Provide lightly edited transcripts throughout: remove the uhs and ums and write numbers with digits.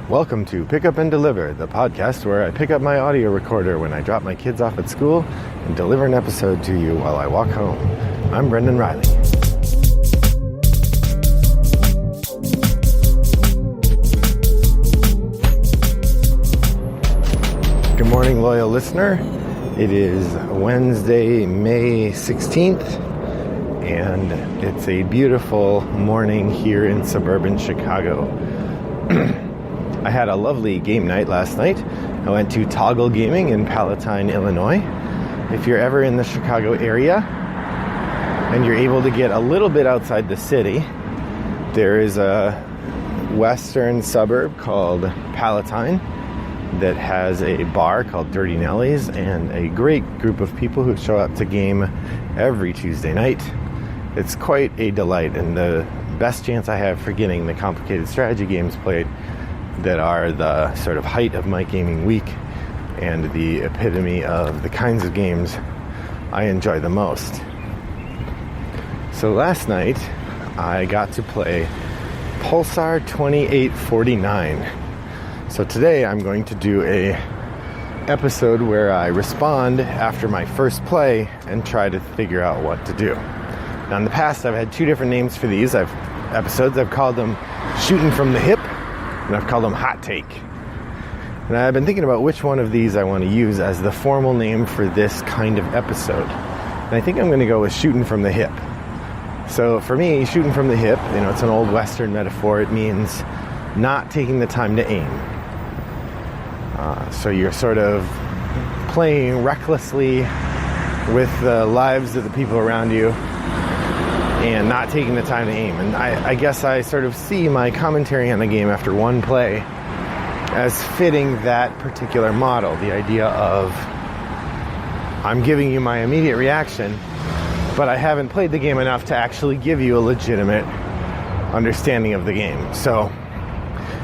Welcome to Pick Up and Deliver, the podcast where I pick up my audio recorder when I drop my kids off at school and deliver an episode to you while I walk home. I'm Brendan Riley. Good morning, loyal listener. It is Wednesday, May 16th, and it's a beautiful morning here in suburban Chicago. I had a lovely game night last night. I went to Toggle Gaming in Palatine, Illinois. If you're ever in the Chicago area and you're able to get a little bit outside the city, there is a western suburb called Palatine that has a bar called Dirty Nelly's and a great group of people who show up to game every Tuesday night. It's quite a delight and the best chance I have for getting the complicated strategy games played that are the sort of height of my gaming week and the epitome of the kinds of games I enjoy the most. So last night I got to play Pulsar 2849. So today I'm going to do a episode where I respond after my first play and try to figure out what to do. Now in the past I've had two different names for these episodes. I've called them Shootin' from the Hip and I've called them Hot Take. And I've been thinking about which one of these I want to use as the formal name for this kind of episode. And I think I'm going to go with Shootin' from the Hip. So for me, shooting from the hip, it's an old Western metaphor. It means not taking the time to aim. So you're sort of playing recklessly with the lives of the people around you and not taking the time to aim. And I guess I sort of see my commentary on the game after one play as fitting that particular model. The idea of I'm giving you my immediate reaction, but I haven't played the game enough to actually give you a legitimate understanding of the game. So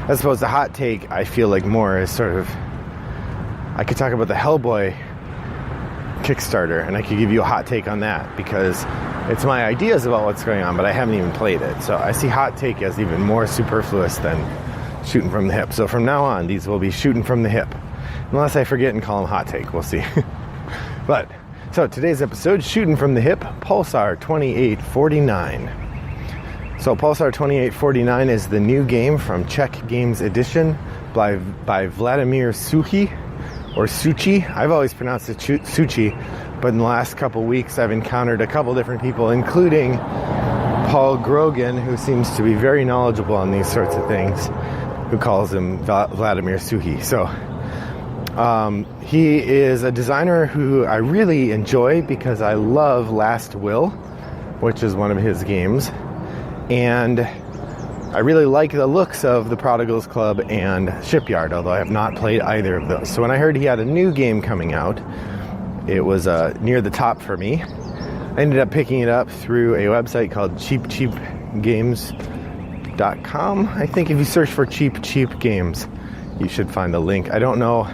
as opposed to Hot Take, I feel like more is sort of, I could talk about the Hellboy Kickstarter and I could give you a hot take on that because it's my ideas about what's going on, but I haven't even played it. So I see Hot Take as even more superfluous than Shooting from the Hip. So from now on, these will be Shooting from the Hip. Unless I forget and call them Hot Take, we'll see. So today's episode, Shooting from the Hip, Pulsar 2849. So Pulsar 2849 is the new game from Czech Games Edition by Vladimir Suchi, or Suchi. I've always pronounced it Suchi, but in the last couple weeks I've encountered a couple different people, including Paul Grogan, who seems to be very knowledgeable on these sorts of things, who calls him Vladimir Suchi. So he is a designer who I really enjoy because I love Last Will, which is one of his games, and I really like the looks of the Prodigals Club and Shipyard, although I have not played either of those. So when I heard he had a new game coming out, it was near the top for me. I ended up picking it up through a website called cheapcheapgames.com. I think if you search for Cheap Cheap Games, you should find the link. I don't know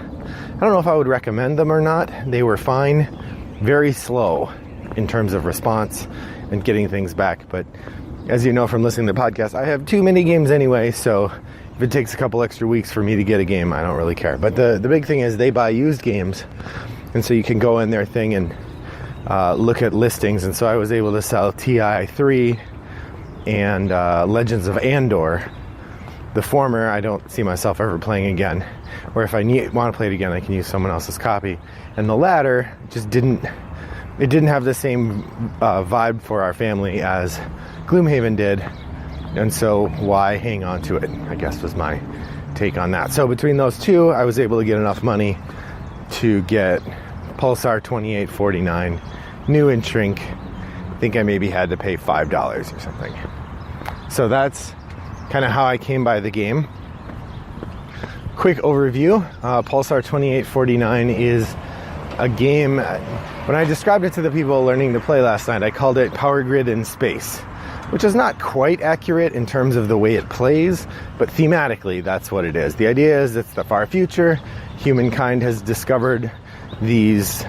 if I would recommend them or not. They were fine, very slow in terms of response and getting things back, but as you know from listening to the podcast, I have too many games anyway, so if it takes a couple extra weeks for me to get a game, I don't really care. But the big thing is they buy used games, and so you can go in their thing and look at listings. And so I was able to sell TI3 and Legends of Andor. The former, I don't see myself ever playing again, or if I want to play it again, I can use someone else's copy. And the latter just didn't have the same vibe for our family as Gloomhaven did, and so why hang on to it, I guess, was my take on that. So between those two, I was able to get enough money to get Pulsar 2849 new in shrink. I think I maybe had to pay $5 or something. So that's kind of how I came by the game. Quick overview, Pulsar 2849 is a game, when I described it to the people learning to play last night, I called it Power Grid in Space, which is not quite accurate in terms of the way it plays, but thematically that's what it is. The idea is it's the far future. Humankind has discovered these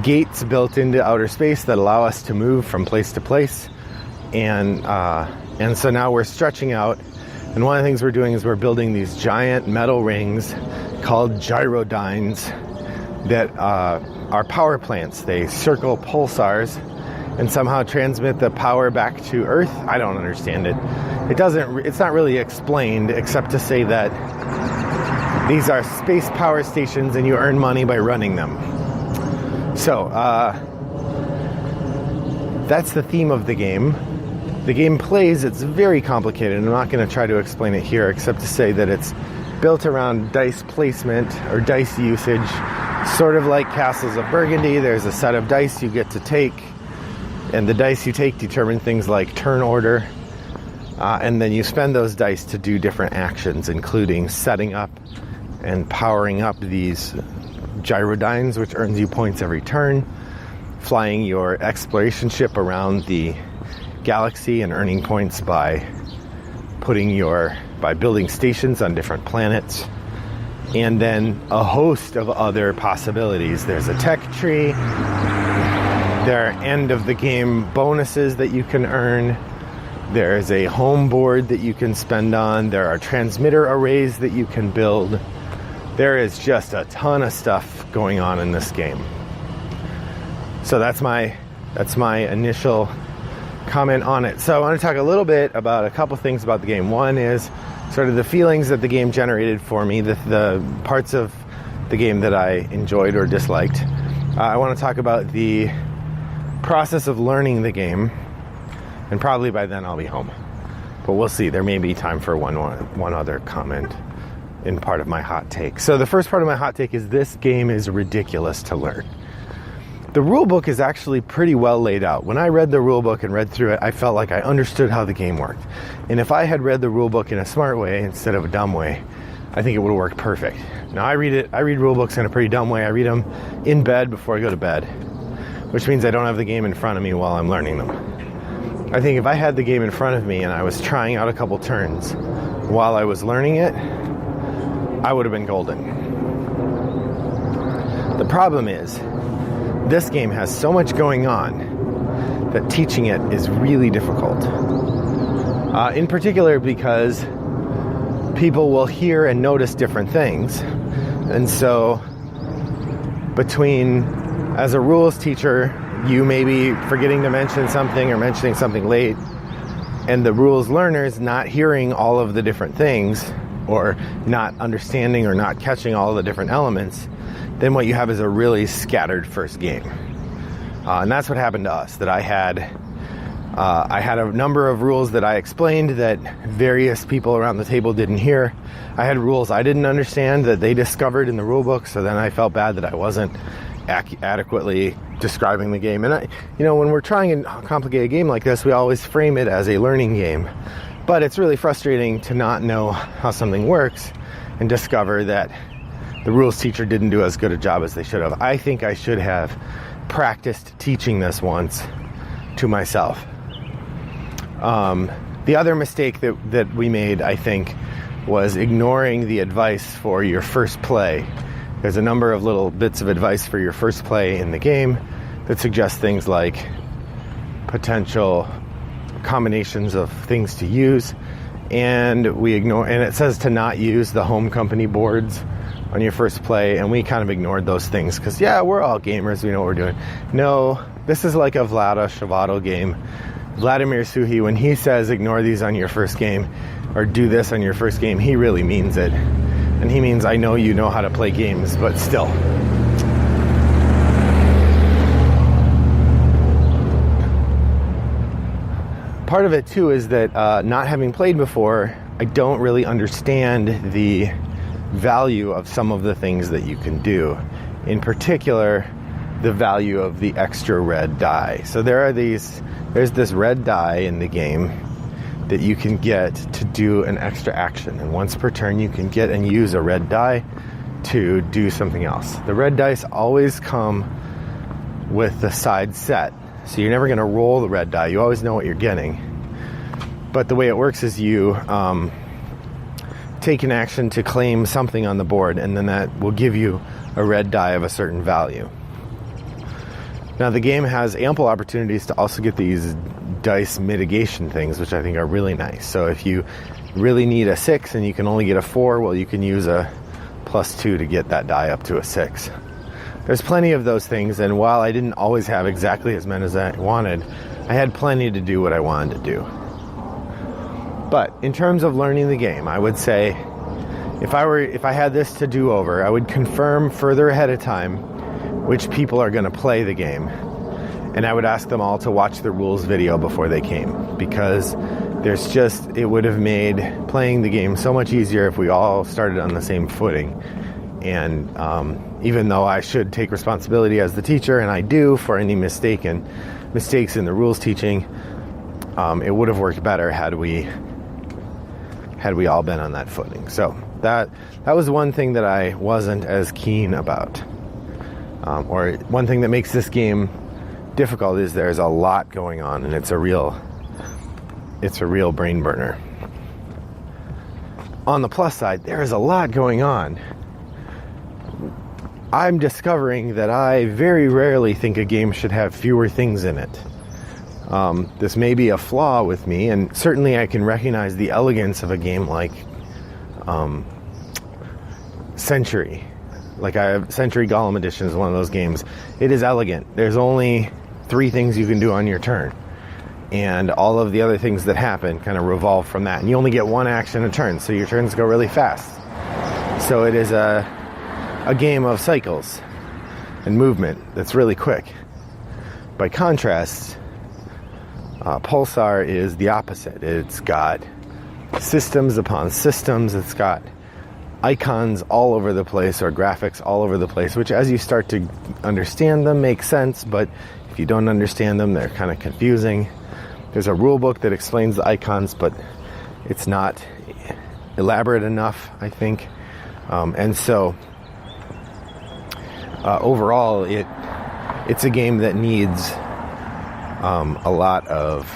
gates built into outer space that allow us to move from place to place, and so now we're stretching out And one of the things we're doing is we're building these giant metal rings called gyrodynes that are power plants. They circle pulsars and somehow transmit the power back to Earth. I don't understand it. It's not really explained except to say that these are space power stations and you earn money by running them. So, that's the theme of the game. The game plays, it's very complicated. I'm not going to try to explain it here except to say that it's built around dice placement or dice usage, sort of like Castles of Burgundy. There's a set of dice you get to take, and the dice you take determine things like turn order, and then you spend those dice to do different actions, including setting up and powering up these gyrodynes, which earns you points every turn, flying your exploration ship around the galaxy and earning points by building stations on different planets, and then a host of other possibilities. There's a tech tree, there are end of the game bonuses that you can earn, there's a home board that you can spend on, there are transmitter arrays that you can build. There is just a ton of stuff going on in this game. So that's my initial comment on it. So I want to talk a little bit about a couple things about the game. One is sort of the feelings that the game generated for me, the parts of the game that I enjoyed or disliked. I want to talk about the process of learning the game, and probably by then I'll be home. But we'll see. There may be time for one other comment in part of my hot take. So the first part of my hot take is this game is ridiculous to learn. The rule book is actually pretty well laid out. When I read the rule book and read through it, I felt like I understood how the game worked. And if I had read the rule book in a smart way instead of a dumb way, I think it would have worked perfect. Now I read rule books in a pretty dumb way. I read them in bed before I go to bed, which means I don't have the game in front of me while I'm learning them. I think if I had the game in front of me and I was trying out a couple turns while I was learning it, I would have been golden. The problem is, this game has so much going on that teaching it is really difficult. In particular because people will hear and notice different things. And so as a rules teacher, you may be forgetting to mention something or mentioning something late, and the rules learners not hearing all of the different things or not understanding or not catching all of the different elements, then what you have is a really scattered first game. And that's what happened to us, that I had a number of rules that I explained that various people around the table didn't hear. I had rules I didn't understand that they discovered in the rule book, so then I felt bad that I wasn't adequately describing the game. And when we're trying a complicated game like this, we always frame it as a learning game. But it's really frustrating to not know how something works and discover that the rules teacher didn't do as good a job as they should have. I think I should have practiced teaching this once to myself. The other mistake that we made, I think, was ignoring the advice for your first play. There's a number of little bits of advice for your first play in the game that suggest things like potential combinations of things to use, and it says to not use the home company boards on your first play, and we kind of ignored those things because we're all gamers, we know what we're doing. No, this is like a Vlada Shavato game. Vladimir Suhi, when he says ignore these on your first game or do this on your first game, he really means it. And he means, I know you know how to play games, but still. Part of it too is that not having played before, I don't really understand the value of some of the things that you can do. In particular, the value of the extra red die. So there's this red die in the game that you can get to do an extra action. And once per turn, you can get and use a red die to do something else. The red dice always come with the side set. So you're never going to roll the red die. You always know what you're getting. But the way it works is you take an action to claim something on the board, and then that will give you a red die of a certain value. Now, the game has ample opportunities to also get these dice mitigation things, which I think are really nice. So if you really need a 6 and you can only get a 4, well, you can use a +2 to get that die up to a 6. There's plenty of those things, and while I didn't always have exactly as many as I wanted, I had plenty to do what I wanted to do. But in terms of learning the game, I would say if I had this to do over, I would confirm further ahead of time which people are going to play the game. And I would ask them all to watch the rules video before they came, because it would have made playing the game so much easier if we all started on the same footing. And even though I should take responsibility as the teacher, and I do, for any mistakes in the rules teaching, it would have worked better had we all been on that footing. So that was one thing that I wasn't as keen about. Or one thing that makes this game difficult is there's a lot going on, and it's a real brain burner. On the plus side, there is a lot going on. I'm discovering that I very rarely think a game should have fewer things in it. This may be a flaw with me, and certainly I can recognize the elegance of a game like Century. Like Century Golem Edition is one of those games. It is elegant. There's only 3 things you can do on your turn, and all of the other things that happen kind of revolve from that, and you only get 1 action a turn, so your turns go really fast. So it is a game of cycles and movement that's really quick. By contrast, Pulsar is the opposite. It's got systems upon systems. It's got icons all over the place, or graphics all over the place, which as you start to understand them make sense, but if you don't understand them, they're kind of confusing. There's a rule book that explains the icons, but it's not elaborate enough, I think. And so overall, it's a game that needs a lot of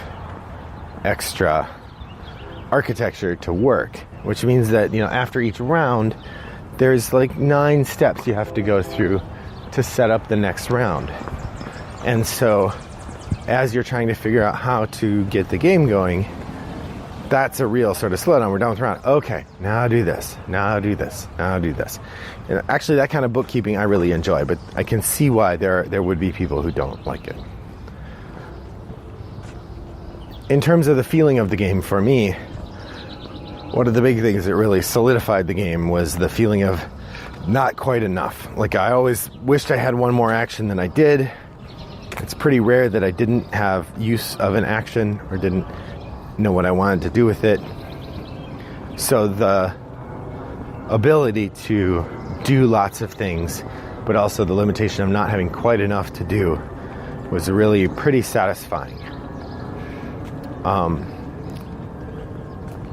extra architecture to work, which means that, after each round, there's like 9 steps you have to go through to set up the next round. And so as you're trying to figure out how to get the game going, that's a real sort of slowdown. We're done with the round. Okay, now do this, now do this, now do this. And actually, that kind of bookkeeping I really enjoy, but I can see why there would be people who don't like it. In terms of the feeling of the game, for me, one of the big things that really solidified the game was the feeling of not quite enough. Like, I always wished I had one more action than I did. It's pretty rare that I didn't have use of an action or didn't know what I wanted to do with it. So the ability to do lots of things, but also the limitation of not having quite enough to do, was really pretty satisfying.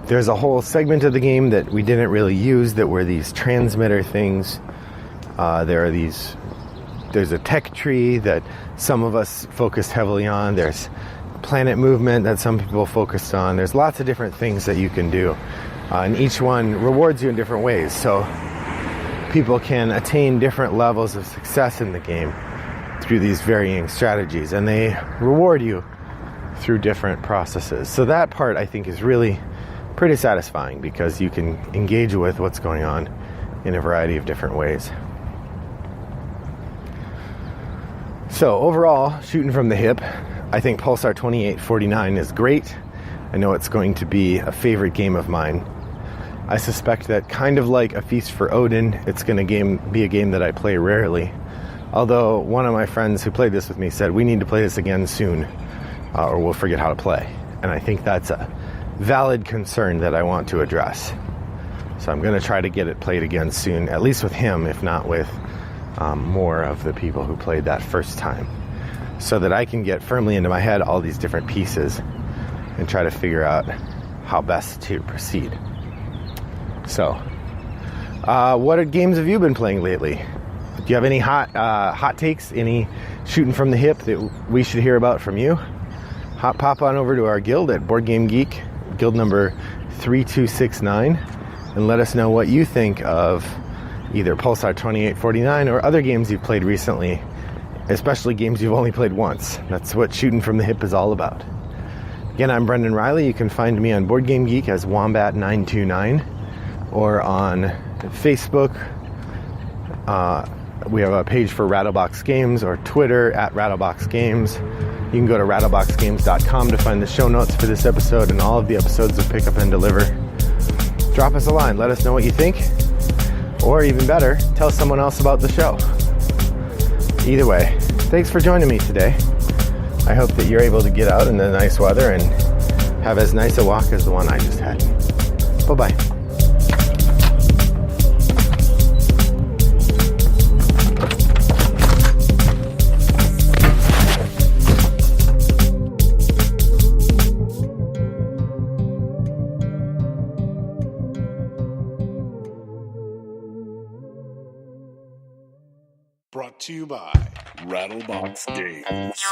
There's a whole segment of the game that we didn't really use that were these transmitter things. There's a tech tree that some of us focused heavily on. There's planet movement that some people focused on. There's lots of different things that you can do. And each one rewards you in different ways. So people can attain different levels of success in the game through these varying strategies. And they reward you through different processes. So that part, I think, is really pretty satisfying, because you can engage with what's going on in a variety of different ways. So overall, shooting from the hip, I think Pulsar 2849 is great. I know it's going to be a favorite game of mine. I suspect that, kind of like A Feast for Odin, it's going to be a game that I play rarely. Although one of my friends who played this with me said, we need to play this again soon, or we'll forget how to play. And I think that's a valid concern that I want to address. So I'm going to try to get it played again soon, at least with him, if not with more of the people who played that first time, so that I can get firmly into my head all these different pieces and try to figure out how best to proceed. So, what games have you been playing lately? Do you have any hot takes, any shooting from the hip that we should hear about from you? Pop on over to our guild at Board Game Geek, guild number 3269, and let us know what you think of either Pulsar 2849 or other games you've played recently, especially games you've only played once. That's what shooting from the hip is all about. Again, I'm Brendan Riley. You can find me on Board Game Geek as Wombat929 or on Facebook. We have a page for Rattlebox Games, or Twitter at Rattlebox Games. You can go to rattleboxgames.com to find the show notes for this episode and all of the episodes of Pick Up and Deliver. Drop us a line. Let us know what you think. Or even better, tell someone else about the show. Either way, thanks for joining me today. I hope that you're able to get out in the nice weather and have as nice a walk as the one I just had. Bye-bye. Brought to you by Rattlebox Games.